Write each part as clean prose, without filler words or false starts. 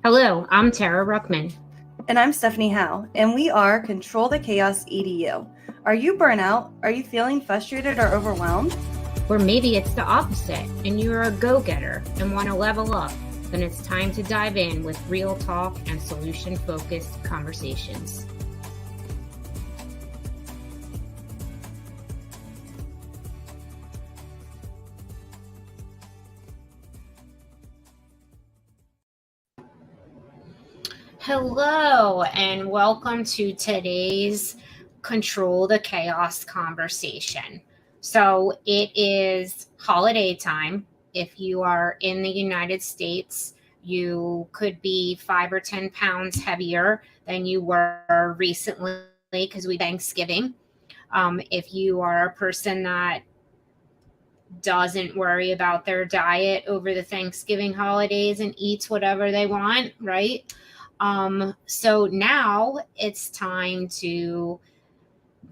Hello, I'm Tara Ruckman. And I'm Stephanie Howe, and we are Control the Chaos EDU. Are you burnout? Are you feeling frustrated or overwhelmed? Or maybe it's the opposite and you're a go getter and want to level up. Then it's time to dive in with real talk and solution focused conversations. Hello, and welcome to today's Control the Chaos conversation. So, it is holiday time. If you are in the United States, you could be 5 or 10 pounds heavier than you were recently because we Thanksgiving. If you are a person that doesn't worry about their diet over the Thanksgiving holidays and eats whatever they want, right? So now it's time to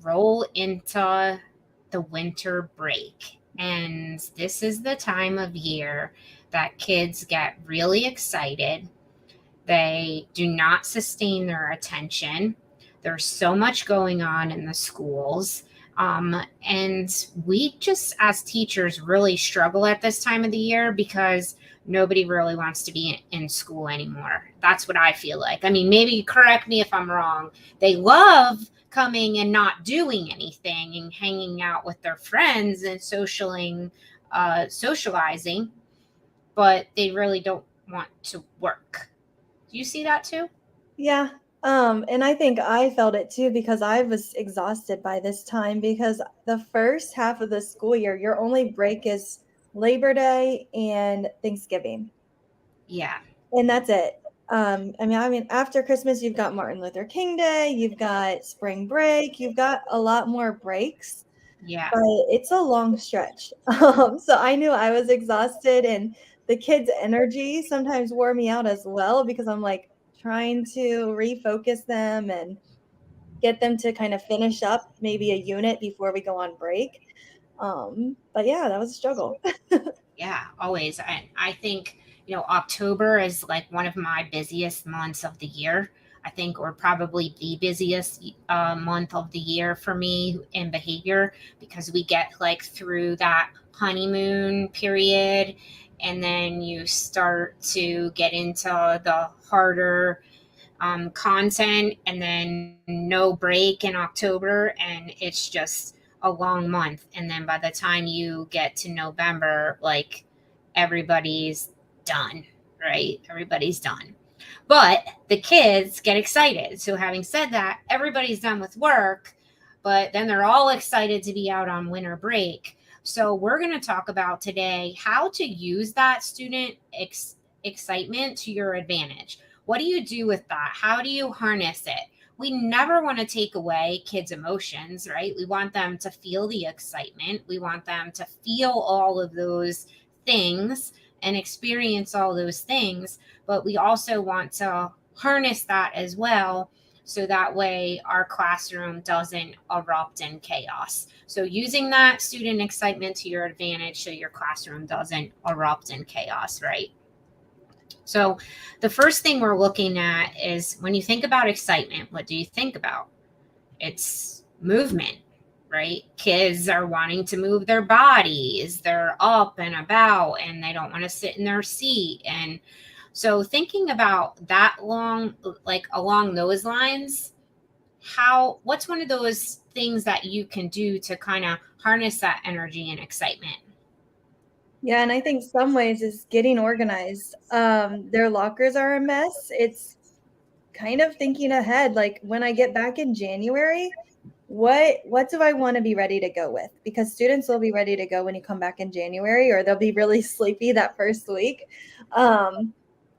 roll into the winter break. And this is the time of year that kids get really excited. They do not sustain their attention. There's so much going on in the schools. And we just, as teachers, really struggle at this time of the year because nobody really wants to be in school anymore. That's what I feel like. I mean, maybe correct me if I'm wrong. They love coming and not doing anything and hanging out with their friends and socializing, but they really don't want to work. Do you see that too? Yeah. And I think I felt it too because I was exhausted by this time because the first half of the school year, your only break is Labor Day and Thanksgiving. Yeah. And that's it. I mean, after Christmas, you've got Martin Luther King Day, you've got spring break, you've got a lot more breaks. Yeah. But it's a long stretch. So I knew I was exhausted, and the kids' energy sometimes wore me out as well because I'm like trying to refocus them and get them to kind of finish up maybe a unit before we go on break. But yeah, that was a struggle. Yeah, always. I think, October is like one of my busiest months of the year. I think, or probably the busiest month of the year for me in behavior because we get like through that honeymoon period and then you start to get into the harder content and then no break in October and it's just a long month. And then by the time you get to November, like everybody's done, right? Everybody's done. But the kids get excited. So, having said that, everybody's done with work, but then they're all excited to be out on winter break. So, we're going to talk about today how to use that excitement to your advantage. What do you do with that? How do you harness it? We never want to take away kids' emotions, right? We want them to feel the excitement. We want them to feel all of those things and experience all those things, but we also want to harness that as well so that way our classroom doesn't erupt in chaos. So using that student excitement to your advantage so your classroom doesn't erupt in chaos, right? So, the first thing we're looking at is when you think about excitement, what do you think about? It's movement, right? Kids are wanting to move their bodies, they're up and about, and they don't want to sit in their seat. And so, thinking about that long, like along those lines, what's one of those things that you can do to kind of harness that energy and excitement? Yeah, and I think some ways is getting organized. Their lockers are a mess. It's kind of thinking ahead, like when I get back in January, what do I want to be ready to go with? Because students will be ready to go when you come back in January, or they'll be really sleepy that first week. Um,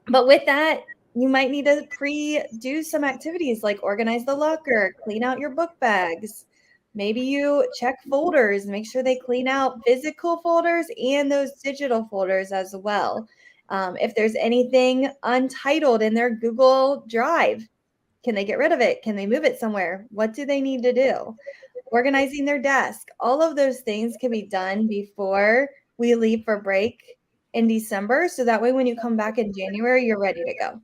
but with that, you might need to do some activities like organize the locker, clean out your book bags. Maybe you check folders, make sure they clean out physical folders and those digital folders as well. If there's anything untitled in their Google Drive, can they get rid of it? Can they move it somewhere? What do they need to do? Organizing their desk. All of those things can be done before we leave for break in December. So that way, when you come back in January, you're ready to go.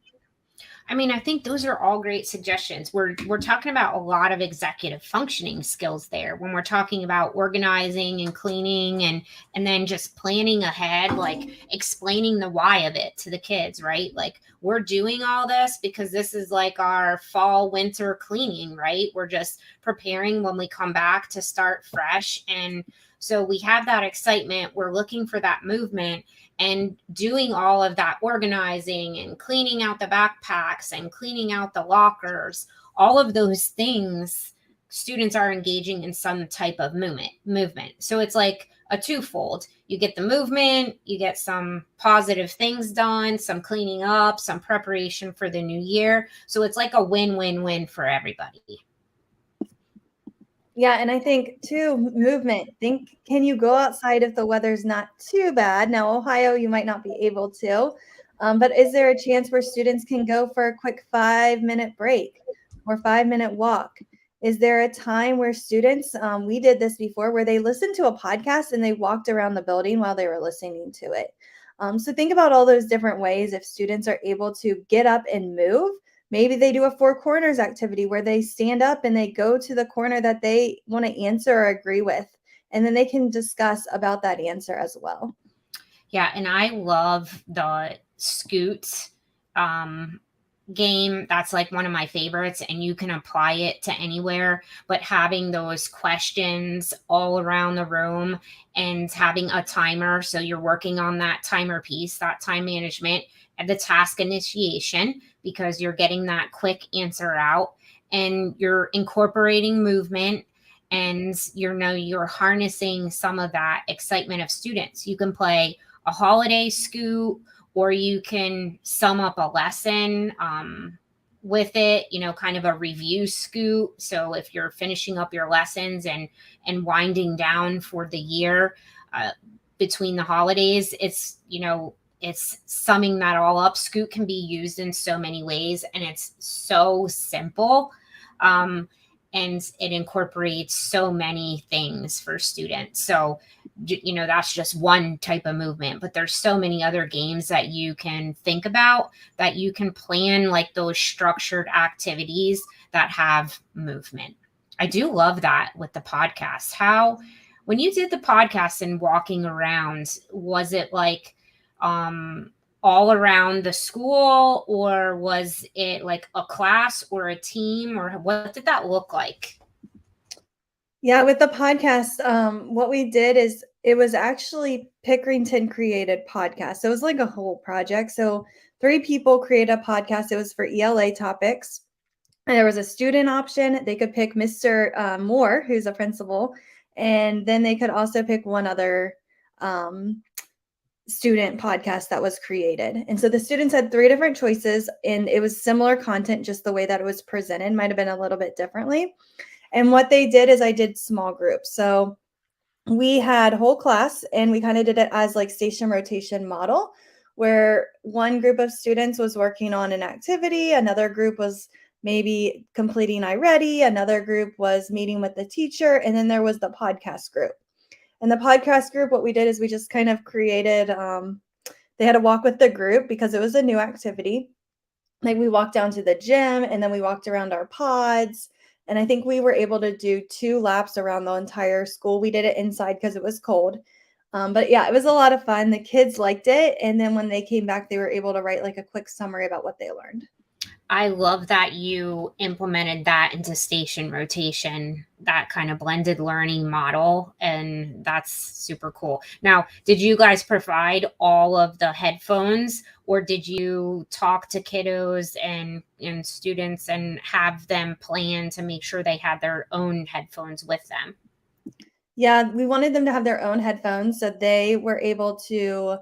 I mean, I think those are all great suggestions. We're talking about a lot of executive functioning skills there when we're talking about organizing and cleaning and then just planning ahead, like explaining the why of it to the kids, right? Like we're doing all this because this is like our fall winter cleaning, right? We're just preparing when we come back to start fresh, and so we have that excitement. We're looking for that movement, and doing all of that organizing and cleaning out the backpacks and cleaning out the lockers, all of those things, students are engaging in some type of movement. So it's like a twofold. You get the movement, you get some positive things done, some cleaning up, some preparation for the new year. So it's like a win-win-win for everybody. Yeah, and I think too, movement. Think, can you go outside if the weather's not too bad? Now, Ohio, you might not be able to, but is there a chance where students can go for a quick 5-minute break or 5-minute walk? Is there a time where students, we did this before, where they listened to a podcast and they walked around the building while they were listening to it? So think about all those different ways if students are able to get up and move. Maybe they do a four corners activity where they stand up and they go to the corner that they want to answer or agree with, and then they can discuss about that answer as well. Yeah, and I love the Scoot game. That's like one of my favorites, and you can apply it to anywhere. But having those questions all around the room and having a timer, so you're working on that timer piece, that time management, and the task initiation, because you're getting that quick answer out, and you're incorporating movement, and you're harnessing some of that excitement of students. You can play a holiday Scoot, or you can sum up a lesson with it, kind of a review Scoot. So if you're finishing up your lessons and winding down for the year between the holidays, it's summing that all up. Scoot can be used in so many ways, and it's so simple. And it incorporates so many things for students. So, that's just one type of movement, but there's so many other games that you can think about, that you can plan, like those structured activities that have movement. I do love that with the podcast. When you did the podcast and walking around, was it like, all around the school, or was it like a class or a team, or what did that look like? Yeah, with the podcast, what we did is it was actually Pickerington created podcast. So it was like a whole project. So 3 people created a podcast. It was for ELA topics. And there was a student option. They could pick Mr. Moore, who's a principal, and then they could also pick one other student podcast that was created. And so the students had 3 different choices, and it was similar content, just the way that it was presented might have been a little bit differently. And what they did is I did small groups. So we had whole class, and we kind of did it as like station rotation model, where one group of students was working on an activity, another group was maybe completing iReady, another group was meeting with the teacher, and then there was the podcast group. And the podcast group, what we did is we just kind of created, they had to walk with the group because it was a new activity. Like we walked down to the gym, and then we walked around our pods. And I think we were able to do 2 laps around the entire school. We did it inside because it was cold. But yeah, it was a lot of fun. The kids liked it. And then when they came back, they were able to write like a quick summary about what they learned. I love that you implemented that into station rotation, that kind of blended learning model. And that's super cool. Now, did you guys provide all of the headphones, or did you talk to kiddos and students and have them plan to make sure they had their own headphones with them? Yeah, we wanted them to have their own headphones so they were able to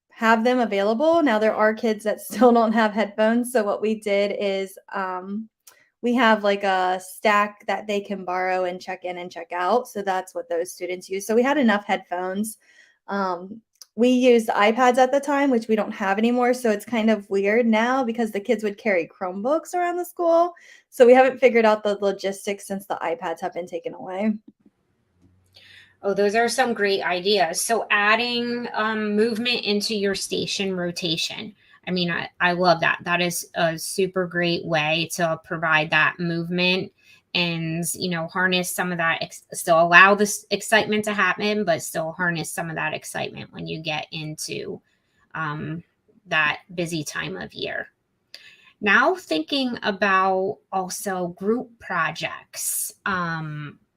have them available. Now there are kids that still don't have headphones. So what we did is we have like a stack that they can borrow and check in and check out. So that's what those students use. So we had enough headphones. We used iPads at the time, which we don't have anymore. So it's kind of weird now because the kids would carry Chromebooks around the school. So we haven't figured out the logistics since the iPads have been taken away. Oh, those are some great ideas. So adding movement into your station rotation. I mean, I love that. That is a super great way to provide that movement and, harness some of that, still allow this excitement to happen, but still harness some of that excitement when you get into um, that busy time of year. Now, thinking about also group projects.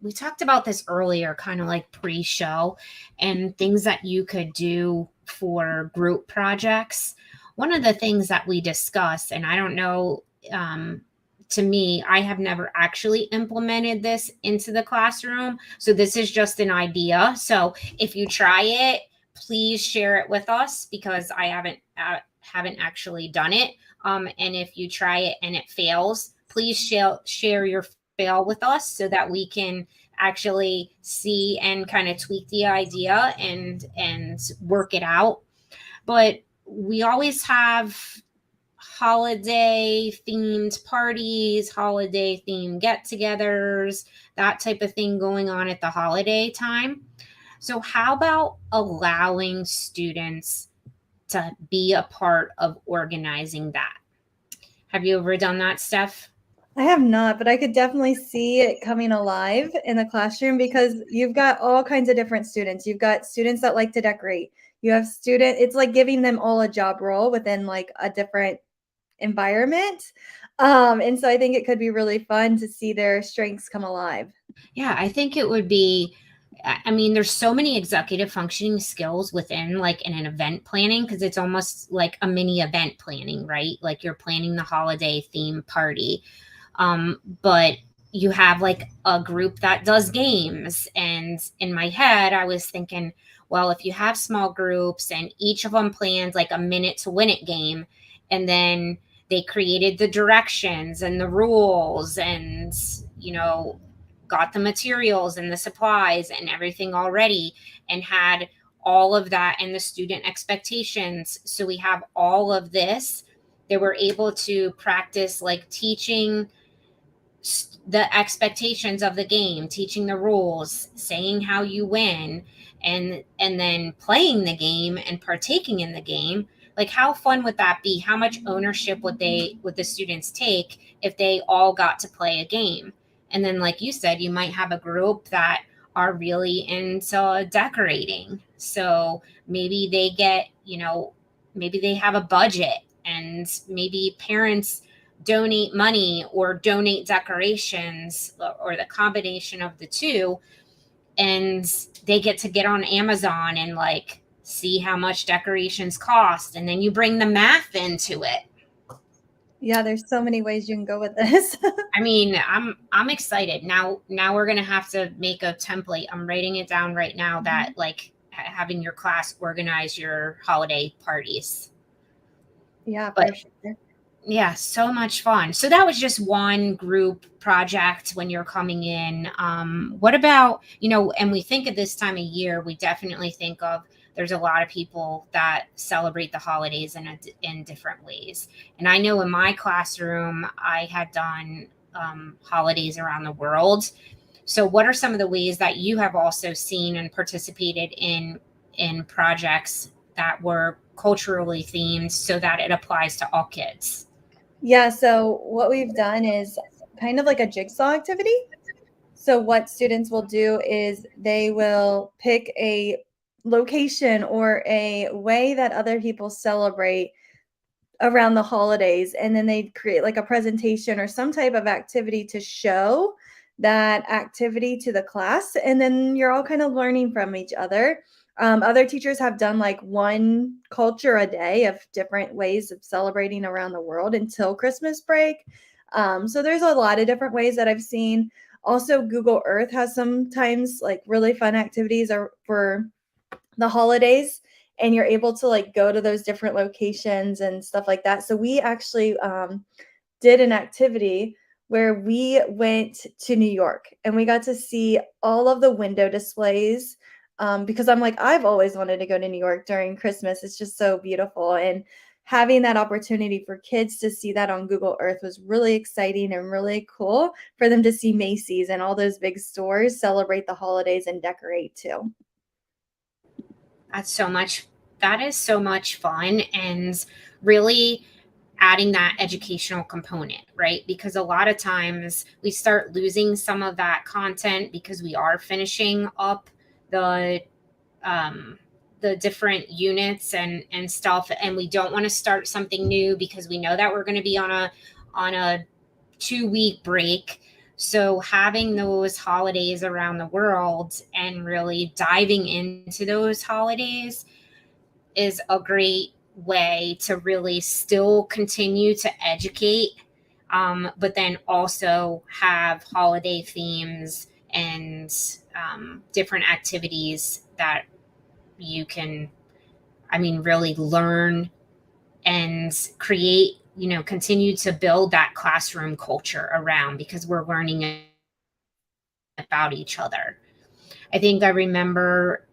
We talked about this earlier, kind of like pre show, and things that you could do for group projects. One of the things that we discussed, and I don't know, to me, I have never actually implemented this into the classroom. So this is just an idea. So if you try it, please share it with us because I haven't actually done it. And if you try it and it fails, please share your fail with us so that we can actually see and kind of tweak the idea and work it out. But we always have holiday themed parties, holiday themed get-togethers, that type of thing going on at the holiday time. So how about allowing students to be a part of organizing that? Have you ever done that, Steph? I have not, but I could definitely see it coming alive in the classroom because you've got all kinds of different students. You've got students that like to decorate. You have it's like giving them all a job role within like a different environment. And so I think it could be really fun to see their strengths come alive. Yeah, I think it would be. I mean, there's so many executive functioning skills within like in an event planning because it's almost like a mini event planning, right? Like you're planning the holiday theme party. But you have like a group that does games. And in my head, I was thinking, well, if you have small groups and each of them plans like a minute to win it game, and then they created the directions and the rules and, got the materials and the supplies and everything already and had all of that and the student expectations. So we have all of this. They were able to practice like teaching the expectations of the game, teaching the rules, saying how you win, and then playing the game and partaking in the game. Like how fun would that be? How much ownership would the students take if they all got to play a game? And then like you said, you might have a group that are really into decorating. So maybe they get, maybe they have a budget and maybe parents donate money or donate decorations or the combination of the two, and they get on Amazon and like see how much decorations cost, and then you bring the math into it. Yeah, there's so many ways you can go with this. I mean, I'm excited. Now we're going to have to make a template. I'm writing it down right now that like having your class organize your holiday parties. Yeah, But for sure. yeah, so much fun. So that was just one group project when you're coming in. What about, and we think of this time of year, we definitely think of there's a lot of people that celebrate the holidays in different ways. And I know in my classroom, I had done holidays around the world. So what are some of the ways that you have also seen and participated in projects that were culturally themed so that it applies to all kids? Yeah, so what we've done is kind of like a jigsaw activity. So what students will do is they will pick a location or a way that other people celebrate around the holidays, and then they create like a presentation or some type of activity to show that activity to the class, and then you're all kind of learning from each other. Other teachers have done like one culture a day of different ways of celebrating around the world until Christmas break. So there's a lot of different ways that I've seen. Also, Google Earth has sometimes like really fun activities for the holidays, and you're able to like go to those different locations and stuff like that. So we actually did an activity where we went to New York and we got to see all of the window displays, because I'm like, I've always wanted to go to New York during Christmas. It's just so beautiful. And having that opportunity for kids to see that on Google Earth was really exciting and really cool for them to see Macy's and all those big stores celebrate the holidays and decorate too. That's so much. That is so much fun. And really adding that educational component, right? Because a lot of times we start losing some of that content because we are finishing up the different units and stuff, and we don't want to start something new because we know that we're going to be on a 2-week break. So having those holidays around the world and really diving into those holidays is a great way to really still continue to educate, but then also have holiday themes and different activities that you can, really learn and create, continue to build that classroom culture around, because we're learning about each other. I think I remember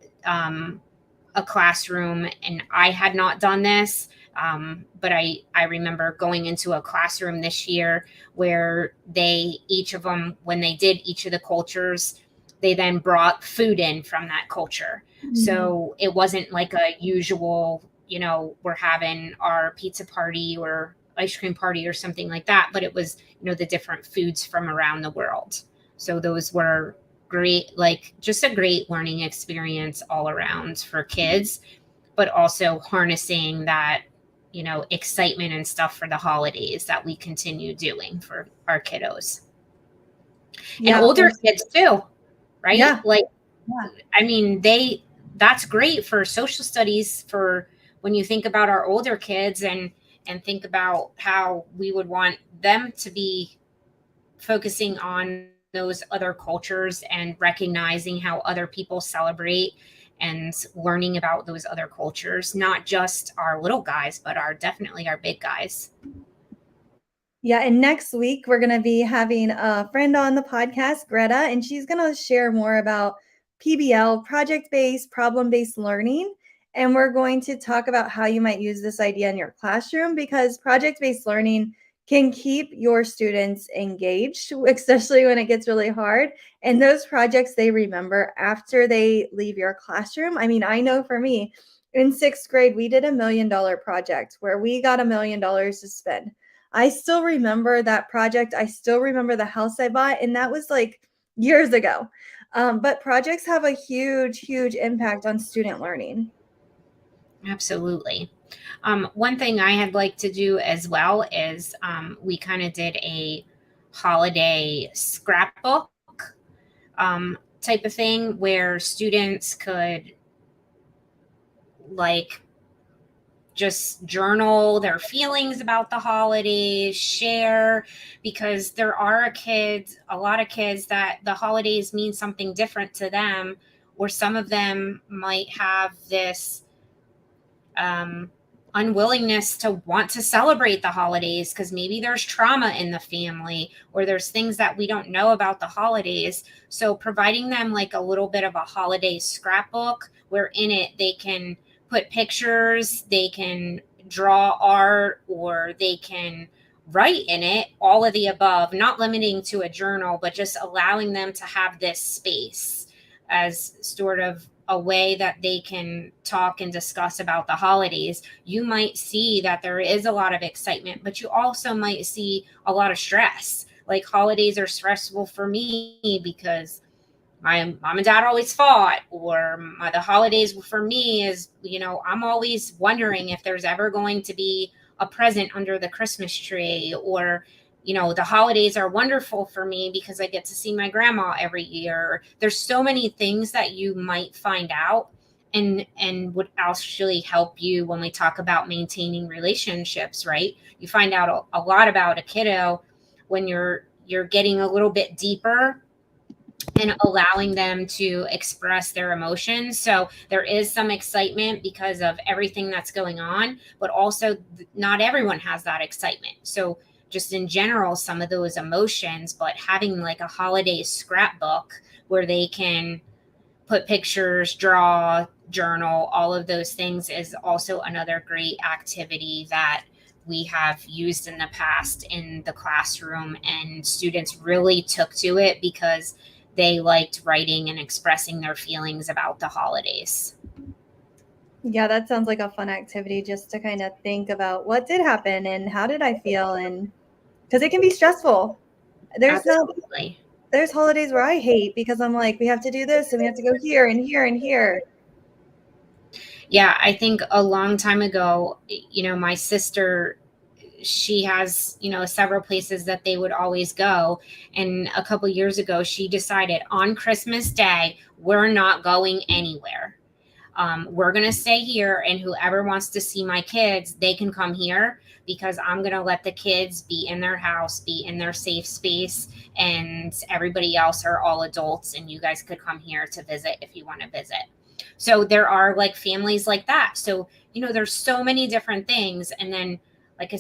a classroom, and I had not done this, but I remember going into a classroom this year where each of them, when they did each of the cultures, they then brought food in from that culture. Mm-hmm. So it wasn't like a usual, we're having our pizza party or ice cream party or something like that, but it was, the different foods from around the world. So those were great, like just a great learning experience all around for kids, but also harnessing that, excitement and stuff for the holidays that we continue doing for our kiddos. And older kids too, right? Yeah. Like, that's great for social studies, for when you think about our older kids and think about how we would want them to be focusing on those other cultures and recognizing how other people celebrate and learning about those other cultures, not just our little guys, but definitely our big guys. Yeah, and next week we're going to be having a friend on the podcast, Greta, and she's going to share more about PBL, project-based, problem-based learning. And we're going to talk about how you might use this idea in your classroom, because project-based learning can keep your students engaged, especially when it gets really hard. And those projects they remember after they leave your classroom. I know for me, in 6th grade, we did $1 million project where we got $1 million to spend. I still remember that project. I still remember the house I bought, and that was like years ago. But projects have a huge, huge impact on student learning. Absolutely. One thing I had liked to do as well is we kind of did a holiday scrapbook type of thing where students could just journal their feelings about the holidays, share, because there are a lot of kids that the holidays mean something different to them, or some of them might have this unwillingness to want to celebrate the holidays because maybe there's trauma in the family, or there's things that we don't know about the holidays. So providing them like a little bit of a holiday scrapbook where in it they can put pictures, they can draw art, or they can write in it, all of the above, not limiting to a journal, but just allowing them to have this space as sort of a way that they can talk and discuss about the holidays. You might see that there is a lot of excitement, but you also might see a lot of stress. Like, holidays are stressful for me because my mom and dad always fought, or the holidays for me is, I'm always wondering if there's ever going to be a present under the Christmas tree, or, the holidays are wonderful for me because I get to see my grandma every year. There's so many things that you might find out and would actually help you when we talk about maintaining relationships, right? You find out a lot about a kiddo when you're getting a little bit deeper and allowing them to express their emotions. So there is some excitement because of everything that's going on, but also not everyone has that excitement. So just in general, some of those emotions, but having like a holiday scrapbook where they can put pictures, draw, journal, all of those things is also another great activity that we have used in the past in the classroom, and students really took to it because they liked writing and expressing their feelings about the holidays. Yeah, that sounds like a fun activity just to kind of think about what did happen and how did I feel, and because it can be stressful. There's not Absolutely. there's holidays where I hate because I'm like, we have to do this and we have to go here and here and here. Yeah, I think a long time ago, my sister, she has, several places that they would always go. And a couple years ago, she decided on Christmas Day, we're not going anywhere. We're going to stay here, and whoever wants to see my kids, they can come here because I'm going to let the kids be in their house, be in their safe space, and everybody else are all adults, and you guys could come here to visit if you want to visit. So there are like families like that. So, there's so many different things. And then, like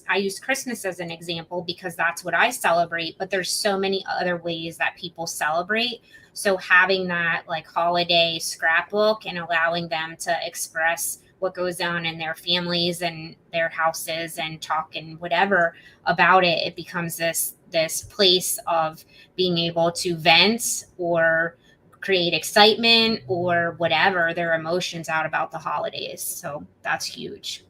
I use Christmas as an example because that's what I celebrate, but there's so many other ways that people celebrate. So having that like holiday scrapbook and allowing them to express what goes on in their families and their houses and talk and whatever about it, it becomes this place of being able to vent or create excitement or whatever their emotions out about the holidays. So that's huge.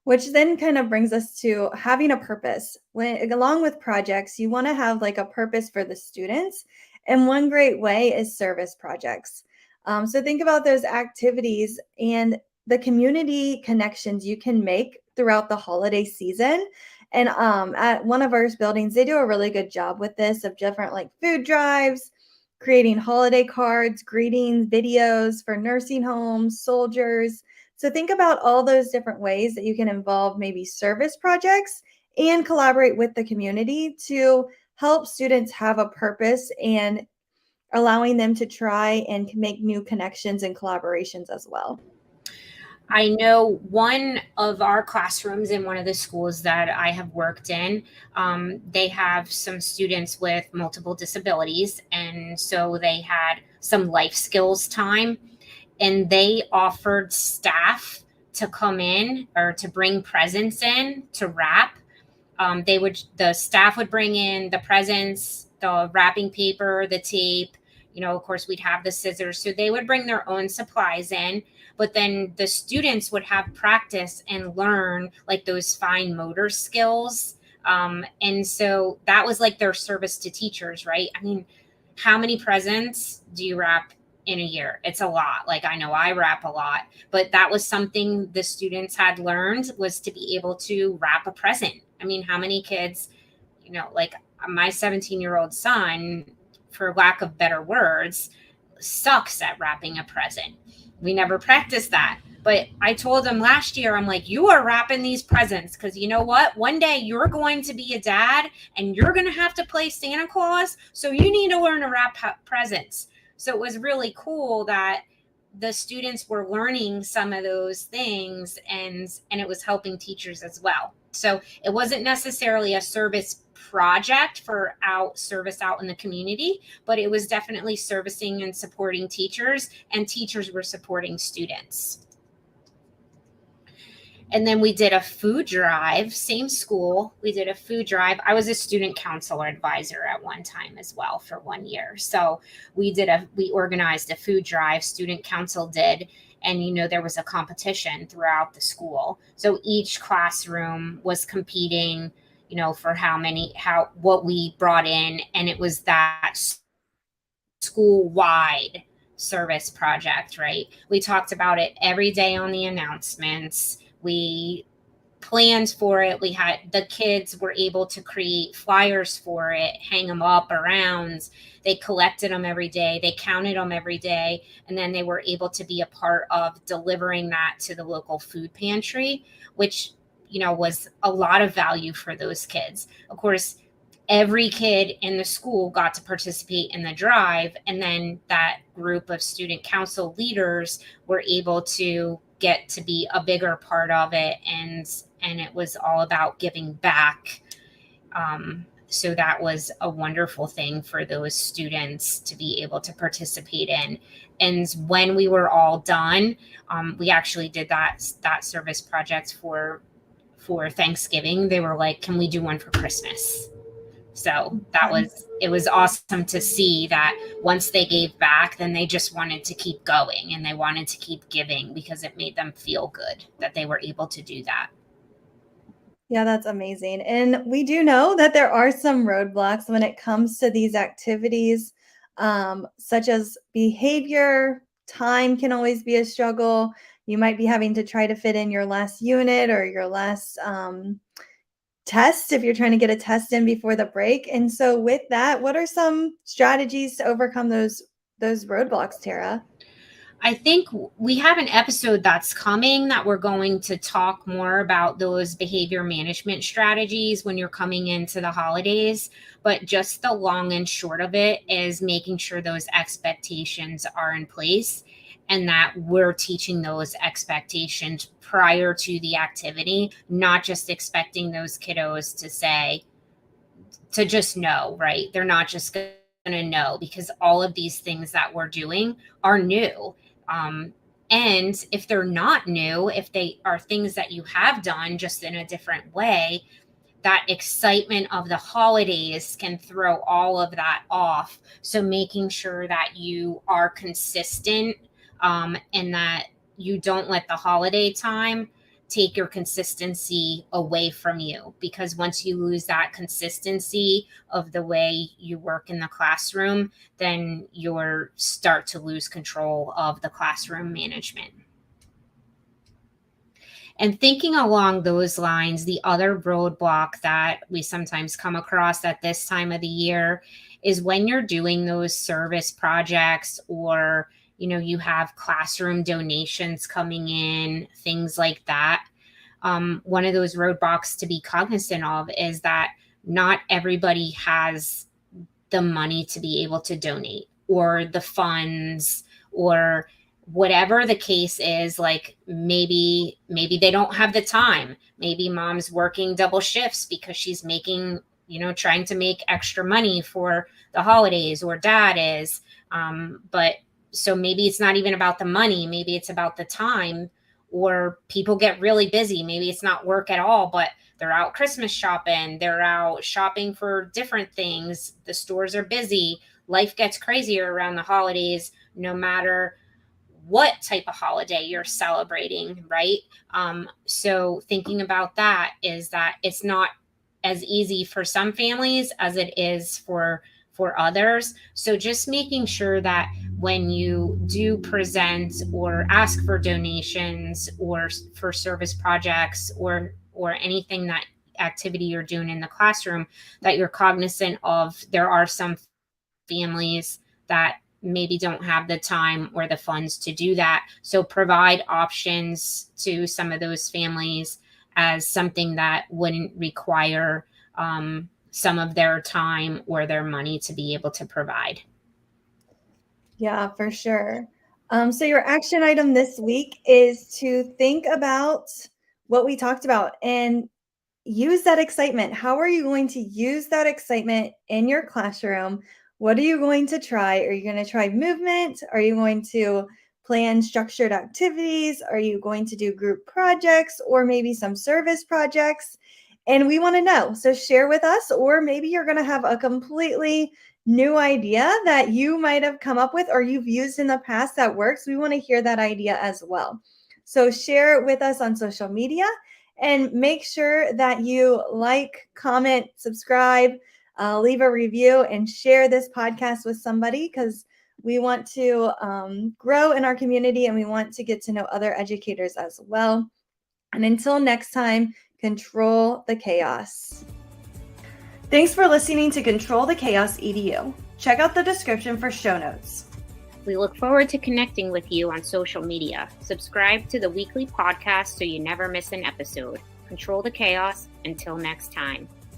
Which then kind of brings us to having a purpose. When along with projects, you want to have like a purpose for the students. And one great way is service projects. So think about those activities and the community connections you can make throughout the holiday season. And at one of our buildings, they do a really good job with this of different like food drives, creating holiday cards, greetings, videos for nursing homes, soldiers. So think about all those different ways that you can involve maybe service projects and collaborate with the community to help students have a purpose and allowing them to try and make new connections and collaborations as well. I know one of our classrooms in one of the schools that I have worked in, they have some students with multiple disabilities. And so they had some life skills time, and they offered staff to come in or to bring presents in to wrap. The staff would bring in the presents, the wrapping paper, the tape. Of course, we'd have the scissors. So they would bring their own supplies in, but then the students would have practice and learn like those fine motor skills. And so that was like their service to teachers, right? I mean, how many presents do you wrap in a year? It's a lot. Like I know I wrap a lot, but that was something the students had learned, was to be able to wrap a present. I mean, how many kids, like my 17-year-old son, for lack of better words, sucks at wrapping a present. We never practiced that. But I told him last year, I'm like, you are wrapping these presents because you know what? One day you're going to be a dad and you're going to have to play Santa Claus. So you need to learn to wrap presents. So it was really cool that the students were learning some of those things, and it was helping teachers as well. So it wasn't necessarily a service project for service out in the community, but it was definitely servicing and supporting teachers, and teachers were supporting students. And then we did a food drive, same school. We did a food drive. I was a student counselor advisor at one time as well for 1 year. So we organized a food drive, student council did. And, there was a competition throughout the school. So each classroom was competing, for what we brought in. And it was that school wide service project, right? We talked about it every day on the announcements. We planned for it. The kids were able to create flyers for it, hang them up around. They collected them every day. They counted them every day. And then they were able to be a part of delivering that to the local food pantry, which, was a lot of value for those kids. Of course, every kid in the school got to participate in the drive. And then that group of student council leaders were able to get to be a bigger part of it. And it was all about giving back. So that was a wonderful thing for those students to be able to participate in. And when we were all done, we actually did that service project for Thanksgiving. They were like, can we do one for Christmas? So it was awesome to see that once they gave back, then they just wanted to keep going and they wanted to keep giving because it made them feel good that they were able to do that. Yeah, that's amazing. And we do know that there are some roadblocks when it comes to these activities, such as behavior. Time can always be a struggle. You might be having to try to fit in your last unit or your last test if you're trying to get a test in before the break. And so with that, what are some strategies to overcome those roadblocks, Tara? I think we have an episode that's coming that we're going to talk more about those behavior management strategies when you're coming into the holidays. But just the long and short of it is making sure those expectations are in place and that we're teaching those expectations prior to the activity, not just expecting those kiddos to just know, right? They're not just going to know because all of these things that we're doing are new. And if they're not new, if they are things that you have done just in a different way, that excitement of the holidays can throw all of that off. So making sure that you are consistent, and that you don't let the holiday time take your consistency away from you, because once you lose that consistency of the way you work in the classroom, then you'll start to lose control of the classroom management. And thinking along those lines, the other roadblock that we sometimes come across at this time of the year is when you're doing those service projects, or you have classroom donations coming in, things like that. One of those roadblocks to be cognizant of is that not everybody has the money to be able to donate, or the funds, or whatever the case is. Like maybe they don't have the time. Maybe mom's working double shifts because she's making, trying to make extra money for the holidays, or dad is. But so maybe it's not even about the money. Maybe it's about the time, or people get really busy. Maybe it's not work at all, but they're out Christmas shopping. They're out shopping for different things. The stores are busy. Life gets crazier around the holidays, no matter what type of holiday you're celebrating, right? So thinking about that is that it's not as easy for some families as it is for others. So just making sure that when you do present or ask for donations or for service projects or anything, that activity you're doing in the classroom, that you're cognizant of there are some families that maybe don't have the time or the funds to do that. So provide options to some of those families as something that wouldn't require some of their time or their money to be able to provide. Yeah, for sure. So your action item this week is to think about what we talked about and use that excitement. How are you going to use that excitement in your classroom? What are you going to try? Are you going to try movement? Are you going to plan structured activities? Are you going to do group projects or maybe some service projects? And we want to know. So share with us, or maybe you're going to have a completely new idea that you might have come up with or you've used in the past that works. We want to hear that idea as well. So share it with us on social media, and make sure that you like, comment, subscribe, leave a review, and share this podcast with somebody, because we want to grow in our community and we want to get to know other educators as well. And until next time, control the chaos. Thanks for listening to Control the Chaos EDU. Check out the description for show notes. We look forward to connecting with you on social media. Subscribe to the weekly podcast so you never miss an episode. Control the chaos. Until next time.